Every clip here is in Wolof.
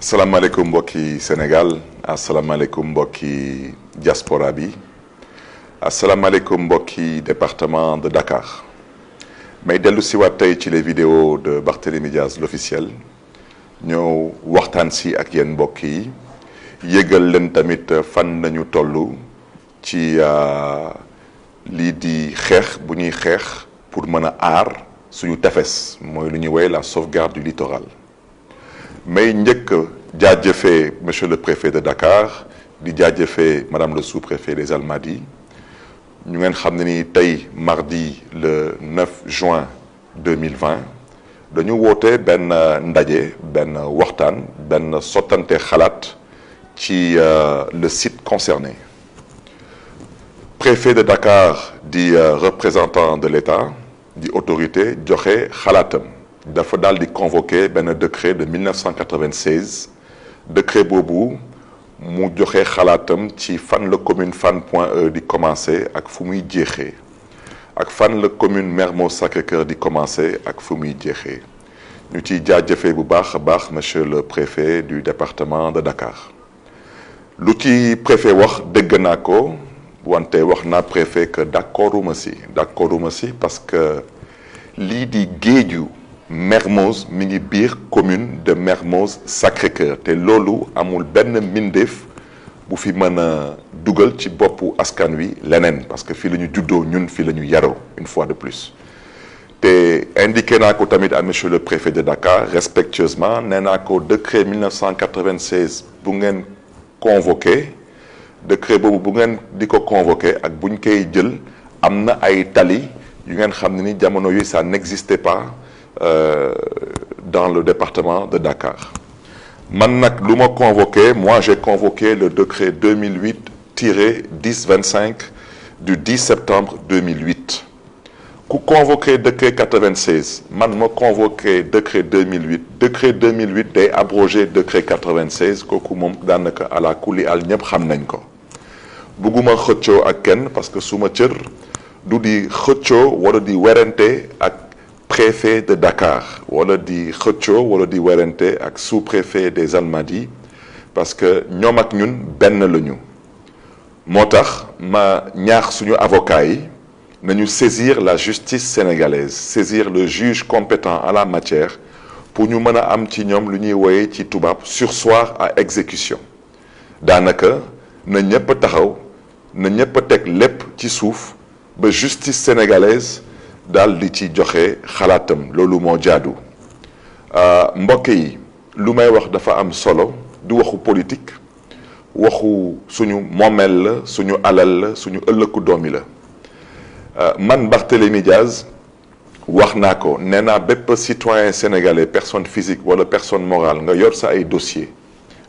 asalaamaaleykum mbokki Sénégal asalaamaaleykum mbokki diaspora bi asalaamaaleykum mbokki département de Dakar may dellu si waat tey ci les vidéos de Barthélémy Diaz l'officiel ñëw waxtaan si ak yéen mbokk yi yëgal leen tamit fan nañu toll ci lii di xeex bu ñuy xeex pour mën a aar suñu tefes mooy lu ñuy woowee la sauvegarde du littoral. may njëkk jaajëfee monsieur le préfet de Dakar di jaajëfee madame le sous-préfet des Almadies ñu ngeen xam ne ni tey mardi le 9 juin 2020 dañu woote benn ndaje benn waxtaan benn sottante xalaat ci le site concerné. Préfet de Dakar di représentant de l'État di autorité joxe xalaatam. dafa daal di convoqué benn décret de 1996 décret boobu mu joxe xalaatam ci fan la commune Fann Point E di commencé ak fu muy jeexee ak fan la commune Mermoz Sacré-Cœur di commencé ak fu muy jeexee ñu ciy jaajëfee bu baax a baax monsieur le préfet du département de Dakar. lu ci préfet wax dégg naa ko wante wax naa préfet que d'accorduma si parce que lii di géeju Mermoz mi ngi biir commune de Mermoz Sacré-Cœur te loolu amul benn mbindeef bu fi mën a dugal ci boppu askan wi leneen parce que fii la ñu juddoo ñun fii la ñu yaroo une fois de plus te indiqué naa ko tamit à monsieur le préfet de Dakar respectueusement nee naa ko décret 1996 bu ngeen convoqué décret boobu bu ngeen di ko convoqué ak buñ koy jël am na ay tali yu ngeen xam ne ni jamono yi ça n'existait pas dans le département de Dakar man nag lu ma convoqué moi j'ai convoqué le décret 2008-1025 du 10 septembre 2008 ku convoqué décret 96 man ma convoqué décret 2008 décret 2008 day abrogé décret 96 kooku moom daanaka ala kulli al ñëpp xam nañ ko bugguma xëccoo ak kenn parce que suma cër du di xëccoo wala di werante ak préfet de Dakar wala di xëccoo wala di werante ak sous-préfet des Almadies parce que ñoom ak ñun benn lañu moo tax ma ñaax suñu avocats yi nañu saisir la justice sénégalaise saisir le juge compétent en la matière pour ñu mën a am ci ñoom lu ñuy woyee ci tubaab surseoir à exécution daanaka na ñëpp taxaw na ñëpp teg lépp ci suuf ba justice sénégalaise daal di ci joxe xalaatam loolu moo jaadu mbokk yi lu may wax dafa am solo du waxu politique waxu suñu moomeel la suñu alal la suñu ëllëgu doomi la man Barthélémy Diaz wax naa ko nee naa bépp citoyen sénégalais personne physique wala personne morale nga yor sa ay dossier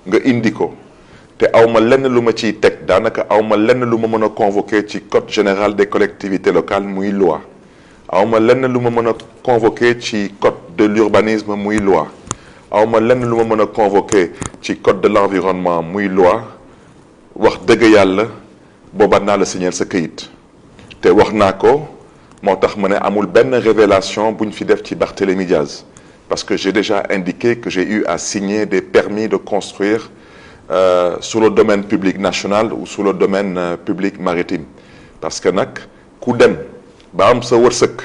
nga indi ko te awma lenn lu ma ciy teg daanaka awma lenn lu ma mën a convoqué ci code général des collectivités locales muy loi awma lenn lu ma mën a convoqué ci code de l'urbanisme muy loi awma lenn lu ma mën a convoqué ci code de l'environnement muy loi wax dëgg yàlla booba naa la signer sa këyit te wax naa ko moo tax ma ne amul benn révélation bu ñu fi def ci Barthélémy Diaz parce que j'ai déjà indiqué que j'ai eu à signer des permis de construire sur le domaine public national ou sur le domaine public maritime parce que nag ku dem ba am sa wërsëg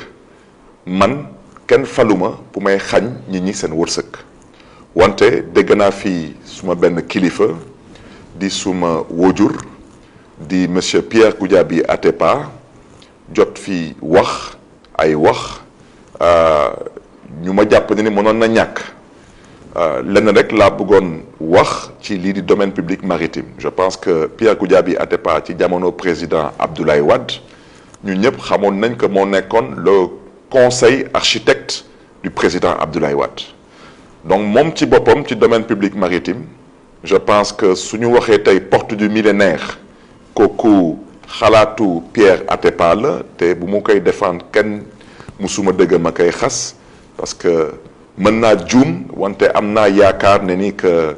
man kenn faluma bu may xañ nit ñi seen wërsëg wante dégg naa fii suma benn kilifa di suma wójur di monsieur Pierre Goudiaby Atepa jot fii wax ay wax ñu ma jàpp ne ni mënoon na ñàkk lenn rek laa bëggoon wax ci lii di domaine public maritime je pense que Pierre Goudiaby Atepa ci jamono président Abdoulaye Wade ñu ñëpp xamoon nañ que moo nekkoon le conseil architecte du président Abdoulaye Wade donc moom ci boppam ci domaine public maritime je pense que suñu waxee tey porte du millénaire kooku xalaatu Pierre Atepa la te bu mu koy défendre kenn musuma dëgg ma koy xas parce que mën naa juum wante am naa yaakaar ne ni que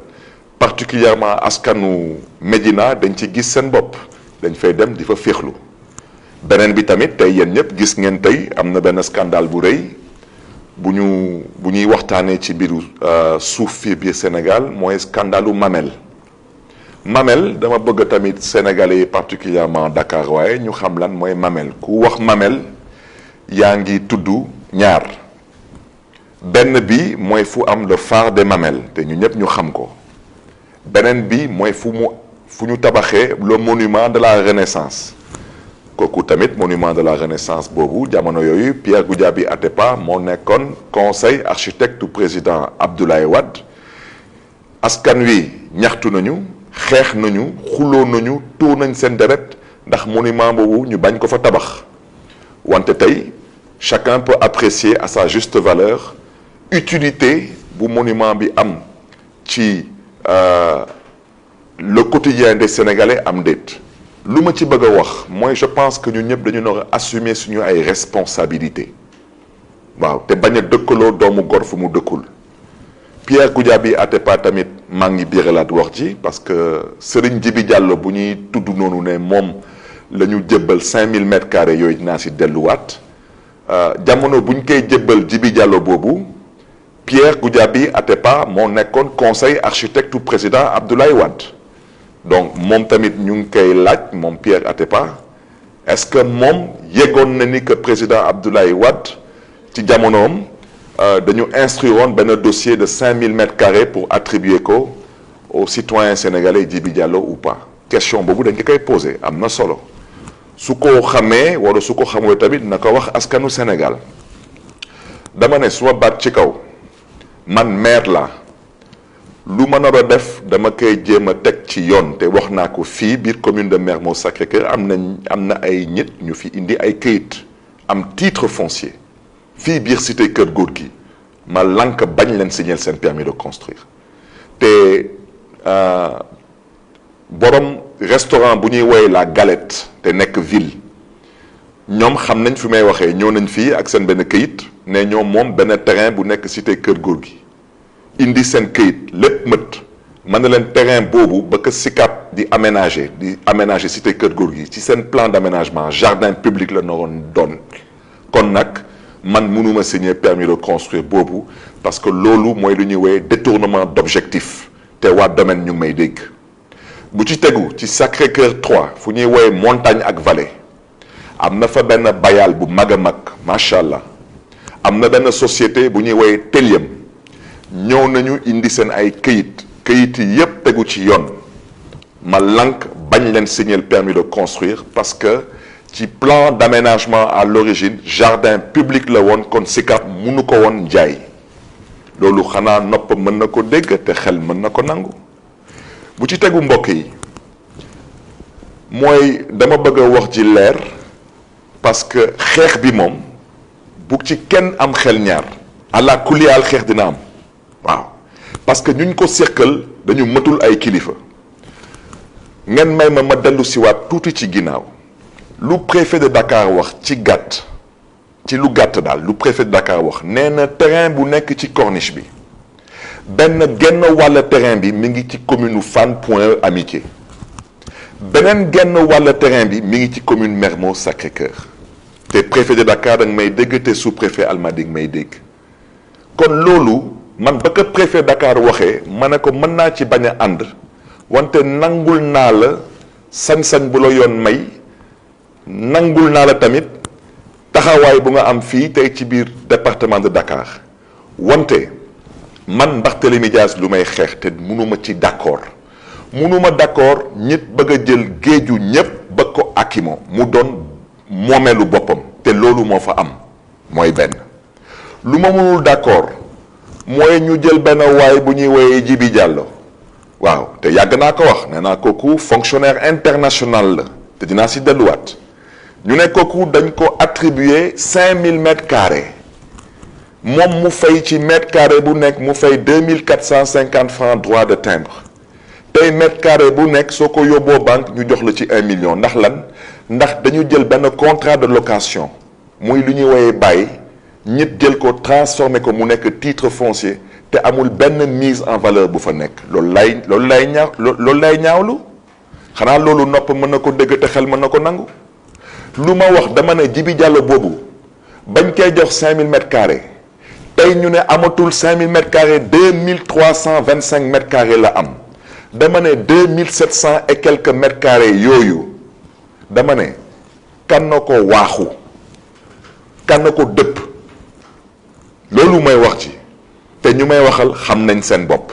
particulièrement askanu Médina dañ ci gis seen bopp dañ fay dem di fa féexlu beneen bi tamit tey yéen ñëpp gis ngeen tey am na benn scandale bu rëy bu ñuy waxtaanee ci biiru suuf fii biir Sénégal mooy scandalu Mamel. Mamel dama bëgg tamit sénégalais yi particulièrement Dakar waaye ñu xam lan mooy Mamel ku wax Mamel yaa ngi tudd ñaar benn bi mooy fu am le phare des Mamelles te ñu ñëpp ñu xam ko beneen bi mooy fu ñu tabaxee le monument de la Renaissance kooku tamit monument de la Renaissance boobu jamono yooyu Pierre Goudiaby Atepa moo nekkoon conseil architecte du président Abdoulaye Wade askan wi ñaxtu nañu xeex nañu xuloo nañu tuur nañ seen deret ndax monument boobu ñu bañ ko fa tabax wante tey chacun peut apprécier à sa juste valeur utilité bu monument bi am ci le quotidien des Sénégalais am déet lu ma ci bëgg a wax mooy je pense que ñun ñëpp dañu nar a assumer suñu ay responsabilités waaw te bañ a dëkkaloo doomu gor fu mu dëkkul Pierre Goudiaby Atepa tamit maa ngi biiralaat wax ci parce que Serigne Djibi Diallo bu ñuy tudd noonu ne moom la ñu jébbal 5000 mètres carrés yooyu dinaa si delluwaat jamono bu ñu koy jébbal Djibi Diallo boobu Pierre Goudiaby Atepa moo nekkoon conseil architecte du président Abdoulaye Wade donc moom tamit ñu ngi koy laaj moom Pierre Atepa est-ce que moom yeggoon na ni que président Abdoulaye Wade ci jamonoom dañu instruiroon benn dossier de 5000 mètres carrés pour attribuer ko aux citoyens sénégalais Djibi Diallo ou pas question boobu dañ ko koy posé am na solo su ko xamee wala su ko xamee tamit na ko wax askanu Sénégal dama ne suma baat ci kaw man maire la lu ma nar a def dama koy jéem a teg ci yoon te wax naa ko fii biir commune de Mermoz Sacré-Cœur am na ay nit ñu fi indi ay këyit am titre foncier fii biir cité Kër Gorgui ma lank bañ leen signer seen permis de construire te borom restaurant bu ñuy woowee la Galette te nekk ville ñoom xam nañ fi may waxee ñëw nañ fii ak seen benn këyit ne ñoom moom benn terrain bu nekk cité Kër Gorgui indi seen këyit lépp mët mën na leen terrain boobu ba ko SICAP di aménager cité Kër Gorgui ci seen plan d'aménagement jardin public la naroon doon kon nag man mënuma signer permis de construire boobu parce que loolu mooy lu ñuy woowee détournement d'objectif te waa domaine ñu ngi may dégg bu ci tegu ci Sacré-Cœur 3 fu ñuy woowee montagne ak vallée am na fa benn bayal bu mag a mag macha allah am na benn société bu ñuy woowee Telium ñëw nañu indi seen ay këyit yi yépp tegu ci yoon ma lank bañ leen signer le permis de construire parce que ci plan d'aménagement à l'origine jardin public la woon kon SICAP mënu ko woon jaay loolu xanaa nopp mën na ko dégg te xel mën na ko nangu bu ci tegu mbokk yi mooy dama bëgg a wax ji leer parce que xeex bi moom bu ci kenn am xel ñaar ala kuliyaal xeex dina am waaw parce que ñuñ ko séqal dañu matul ay kilifa ngeen may ma dellu siwaat tuuti ci ginnaaw lu préfet de Dakar wax ci gàtt ci lu gàtt daal lu préfet de Dakar wax nee na terrain bu nekk ci corniche bi genn wàll terrain bi mi ngi ci commune Fann Point Amitié beneen genn wàll terrain bi mi ngi ci commune Mermoz Sacré-Cœur te préfet de Dakar da nga may dégg te sous-préfet Almadies may dégg kon loolu man ba ko préfet Dakar waxee ma ne ko mën naa ci bañ a ànd wante nangul naa la sañ-sañ bu la yoon may nangul naa la tamit taxawaay bu nga am fii tey ci biir département de Dakar wante man Barthélémy Dias lu may xeex te mënuma ci d'accord ñit bëgg a jël géeju ñépp ba ko akimo mu doon moomeelu boppam te loolu moo fa am mooy benn lu ma mënul d'accord mooy ñu jël benn waay bu ñuy woowee Djibi Diallo waaw te yàgg naa ko wax nee naa kooku fonctionnaire international la te dinaa si delluwaat ñu ne kooku dañ ko attribuer 5000 mètres carrés moom mu fay ci mètre carré bu nekk mu fay 2450 francs droit de timbre tey mètre carré bu nekk soo ko yóbboo banque ñu jox la ci 1 million ndax lan ndax dañu jël benn contrat de location muy lu ñuy woowee bàyyi ñit jël ko transformé ko mu nekk titre foncier te amul benn mise en valeur bu fa nekk loolu lay ñaawlu xanaa loolu nopp mën na ko dégg te xel mën na ko nangu lu ma wax dama ne Djibi Diallo boobu bañ koy jox 5000 mètres carrés tey ñu ne amatul 5000 mètres carrés 2325 mètres carrés la am dama ne 2700 et quelques mètres carrés yooyu dama ne kan na ko waaxu kan na ko dëpp loolu may wax ci te ñu may waxal xam nañ seen bopp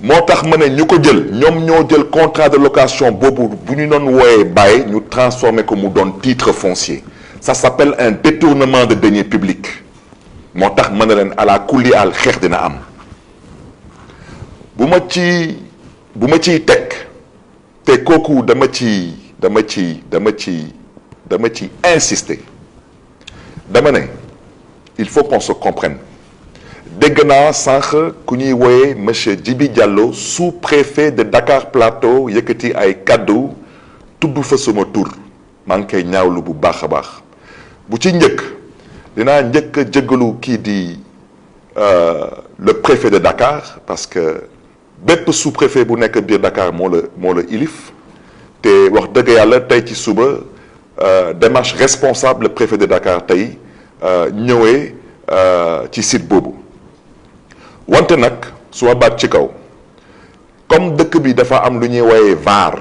moo tax ma ne ñu ko jël ñoom ñoo jël contrat de location boobu bu ñu doon wooyee bàyyi ñu transformé ko mu doon titre foncier ça s'appelle un détournement de deniers publics moo tax ma ne leen ala kulli al xeex dina am bu ma ciy teg te kooku dama ci insister dama ne il faut qu'on se comprenne dégg naa sànq ku ñuy wooyee monsieur Djibi Diallo sous-préfet de Dakar Plateau yëkkati ay kaddu tudd fa sama tur maa ngi koy ñaawlu bu baax a baax bu ci njëkk dinaa njëkk a jéggalu kii di le préfet de Dakar parce que bépp sous-préfet bu nekk biir Dakar moo la ilif te wax dëgg yàlla tey ci suba démarche responsable le préfet de Dakar tey ñëwee ci site boobu wante nag su ma baat ci kaw comme dëkk bi dafa am lu ñuy woowee VAR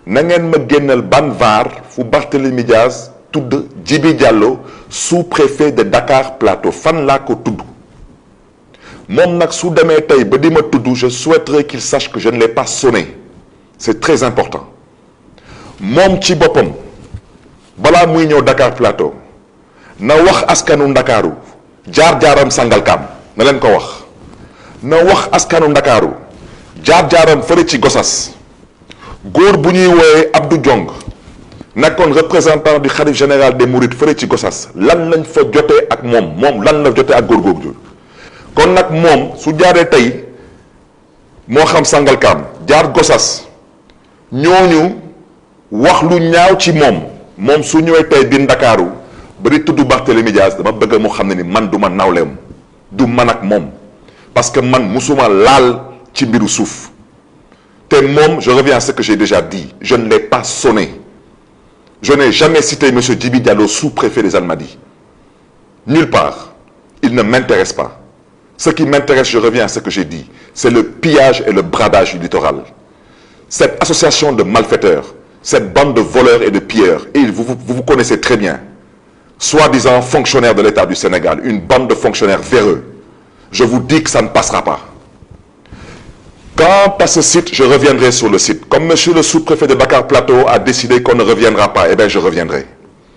na ngeen ma génnal ban VAR fu Barthélémy Diaz tudd Djibi Diallo sous-préfet de Dakar Plateau fan laa ko tudd moom nag su demee tey ba di ma tudd je souhaiterais qu'il sache que je ne l'ai pas sonné c'est très important moom ci boppam balaa muy ñëw Dakar Plateau na wax askanu Ndakaaru jaar-jaaram Sangalkam na leen ko wax na wax askanu Ndakaaru jaar-jaaram fële ci Gossas góor bu ñuy wooyee Abdou Diong nekkoon représentant du khalife général des Mourides fële ci Gossas lan lañ fa jotee ak moom lan la jotee ak góor googu kon nag moom su jaaree tey moo xam Sangalkam jaar Gossas ñooñu wax lu ñaaw ci moom su ñëwee tey biir Ndakaaru ba di tudd Barthélémy Diaz dama bëgg mu xam ne ni man du ma nawleem du man ak moom parce que man musuma laal ci mbiru suuf te moom je reviens à ce que j'ai déjà dit je ne l'ai pas sonné je n'ai jamais cité monsieur Djibi Diallo sous-préfet des Almadies nulle part il ne m'intéresse pas ce qui m'intéresse je reviens à ce que j'ai dit c'est le pillage et le bradage du littoral cette association de malfaiteurs cette bande de voleurs et de pilleurs et vous connaissez très bien soi-disant fonctionnaires de l'État du Sénégal, une bande de fonctionnaires véreux. Je vous dis que ça ne passera pas. Quant à ce site, je reviendrai sur le site. Comme monsieur le sous-préfet de Dakar Plateau a décidé qu'on ne reviendra pas, eh bien je reviendrai.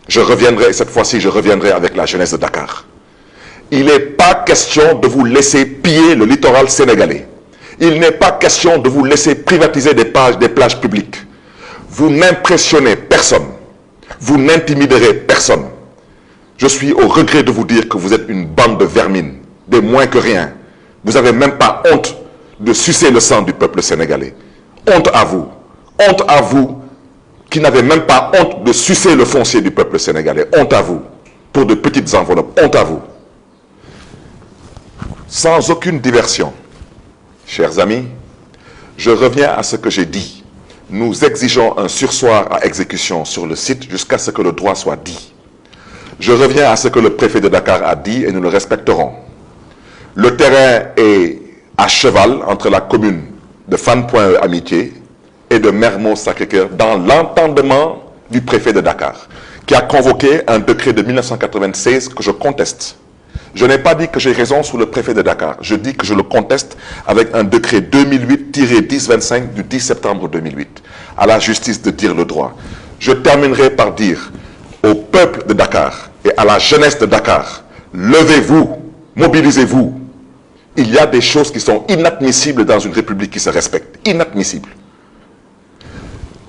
Je reviendrai, et cette fois-ci, je reviendrai avec la jeunesse de Dakar. Il n'est pas question de vous laisser piller le littoral sénégalais. Il n'est pas question de vous laisser privatiser des plages publiques. Vous n'impressionnez personne. Vous n'intimiderez personne. Je suis au regret de vous dire que vous êtes une bande de vermine, de moins que rien. Vous n'avez même pas honte de sucer le sang du peuple sénégalais. Honte à vous qui n'avez même pas honte de sucer le foncier du peuple sénégalais. Honte à vous pour de petites enveloppes. Honte à vous. Sans aucune diversion, chers amis, je reviens à ce que j'ai dit. Nous exigeons un surseoir à exécution sur le site jusqu'à ce que le droit soit dit. Je reviens à ce que le préfet de Dakar a dit et nous le respecterons. Le terrain est à cheval entre la commune de Fann Point E Amitié et de Mermoz Sacré-Cœur dans l'entendement du préfet de Dakar qui a convoqué un décret de 1996 que je conteste. Je n'ai pas dit que j'ai raison sous le préfet de Dakar. Je dis que je le conteste avec un décret 2008-1025 du 10 septembre 2008. À la justice de dire le droit. Je terminerai par dire au peuple de Dakar et à la jeunesse de Dakar, levez-vous, mobilisez-vous. Il y a des choses qui sont inadmissibles dans une république qui se respecte. Inadmissibles.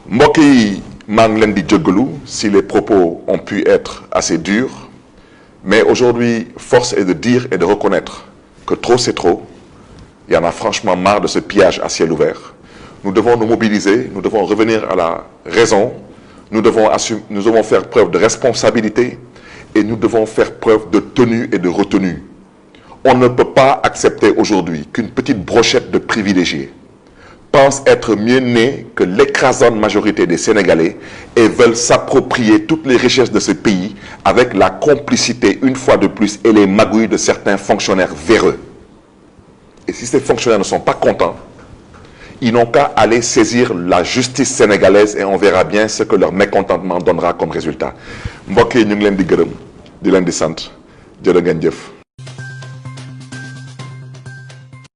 Mbokk yi maa ngi leen di jéggalu si les propos ont pu être assez durs, mais aujourd'hui, force est de dire et de reconnaître que trop c'est trop. Il y en a franchement marre de ce pillage à ciel ouvert. Nous devons nous mobiliser, nous devons revenir à la raison. Nous devons faire preuve de responsabilité et nous devons faire preuve de tenue et de retenue. On ne peut pas accepter aujourd'hui qu'une petite brochette de privilégiés pensent être mieux nés que l'écrasante majorité des Sénégalais et veulent s'approprier toutes les richesses de ce pays avec la complicité, une fois de plus, et les magouilles de certains fonctionnaires véreux. Et si ces fonctionnaires ne sont pas contents, ils n'ont qu'à aller saisir la justice sénégalaise et on verra bien ce que leur mécontentement donnera comme résultat. Mbokk yi ñu ngi leen di gërëm di leen di sant jërë ngeen jëf.